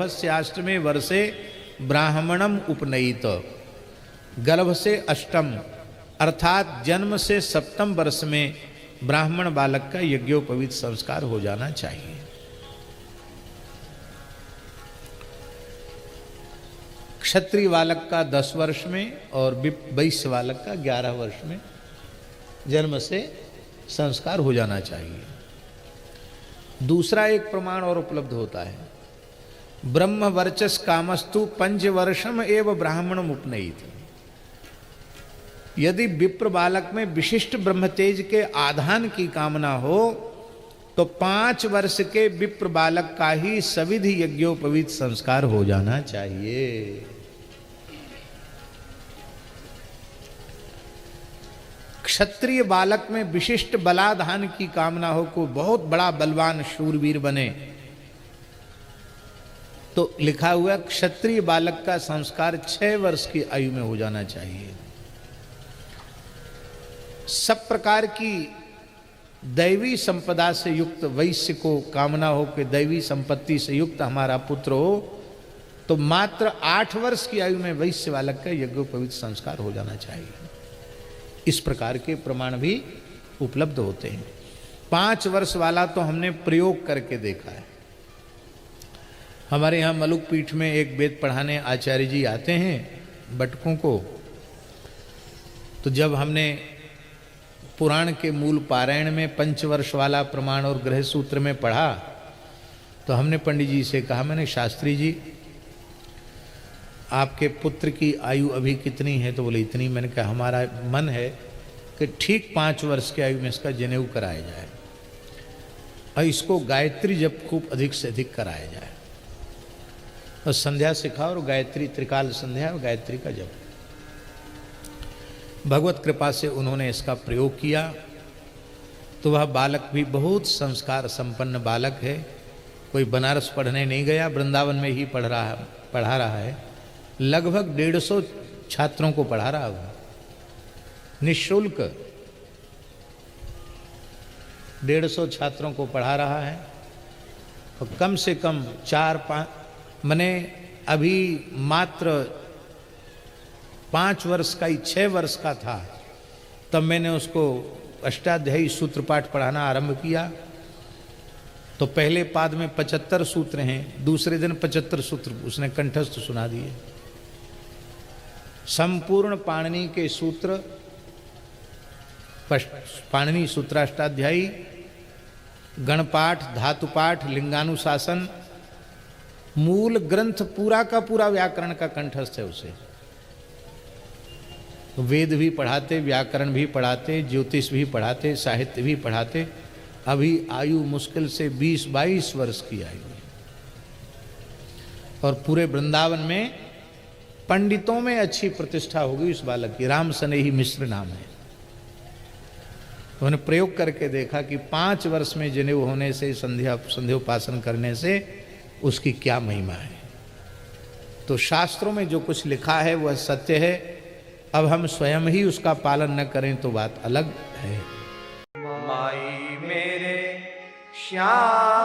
गर्भस्य अष्टमे वर्षे ब्राह्मणम उपनयित। गर्भ से अष्टम अर्थात जन्म से सप्तम वर्ष में ब्राह्मण बालक का यज्ञोपवीत संस्कार हो जाना चाहिए। क्षत्रिय बालक का 10 वर्ष में और वैश्य बालक का 11 वर्ष में जन्म से संस्कार हो जाना चाहिए। दूसरा एक प्रमाण और उपलब्ध होता है, ब्रह्म वर्चस कामस्तु 5 वर्षम एव ब्राह्मणम उपनयित। यदि विप्र बालक में विशिष्ट ब्रह्मतेज के आधान की कामना हो तो 5 वर्ष के विप्र बालक का ही सविधि यज्ञोपवीत संस्कार हो जाना चाहिए। क्षत्रिय बालक में विशिष्ट बलाधान की कामना हो, को बहुत बड़ा बलवान शूरवीर बने, तो लिखा हुआ क्षत्रिय बालक का संस्कार 6 वर्ष की आयु में हो जाना चाहिए। सब प्रकार की दैवी संपदा से युक्त वैश्य को कामना हो कि दैवी संपत्ति से युक्त हमारा पुत्र हो, तो मात्र 8 वर्ष की आयु में वैश्य बालक का यज्ञोपवीत संस्कार हो जाना चाहिए। इस प्रकार के प्रमाण भी उपलब्ध होते हैं। 5 वर्ष वाला तो हमने प्रयोग करके देखा है। हमारे यहाँ मलुक पीठ में एक वेद पढ़ाने आचार्य जी आते हैं बटकों को, तो जब हमने पुराण के मूल पारायण में 5 वर्ष वाला प्रमाण और गृह सूत्र में पढ़ा, तो हमने पंडित जी से कहा, मैंने शास्त्री जी आपके पुत्र की आयु अभी कितनी है? तो बोले इतनी। मैंने कहा हमारा मन है कि ठीक 5 वर्ष की आयु में इसका जनेऊ कराया जाए और इसको गायत्री जप खूब अधिक से अधिक कराया जाए और संध्या सिखाओ और गायत्री त्रिकाल संध्या और गायत्री का जप। भगवत कृपा से उन्होंने इसका प्रयोग किया तो वह बालक भी बहुत संस्कार संपन्न बालक है। कोई बनारस पढ़ने नहीं गया, वृंदावन में ही पढ़ा रहा है। लगभग 150 छात्रों को पढ़ा रहा है निःशुल्क। 150 छात्रों को पढ़ा रहा है और कम से कम 4-5 मैंने अभी मात्र 5 वर्ष का ही 6 वर्ष का था तब मैंने उसको अष्टाध्यायी सूत्र पाठ पढ़ाना आरंभ किया। तो पहले पाद में 75 सूत्र हैं, दूसरे दिन 75 सूत्र उसने कंठस्थ सुना दिए। संपूर्ण पाणिनि के सूत्र, पाणिनि सूत्राष्टाध्यायी, गणपाठ, धातुपाठ, लिंगानुशासन, मूल ग्रंथ पूरा का पूरा व्याकरण का कंठस्थ है उसे। वेद भी पढ़ाते, व्याकरण भी पढ़ाते, ज्योतिष भी पढ़ाते, साहित्य भी पढ़ाते। अभी आयु मुश्किल से 20-22 वर्ष की आयु है और पूरे वृंदावन में पंडितों में अच्छी प्रतिष्ठा होगी इस बालक की। राम सनेही मिश्र नाम है। उन्होंने प्रयोग करके देखा कि 5 वर्ष में जनेऊ होने से, संध्योपासन करने से उसकी क्या महिमा है। तो शास्त्रों में जो कुछ लिखा है वह सत्य है। अब हम स्वयं ही उसका पालन न करें तो बात अलग है। माई मेरे श्याम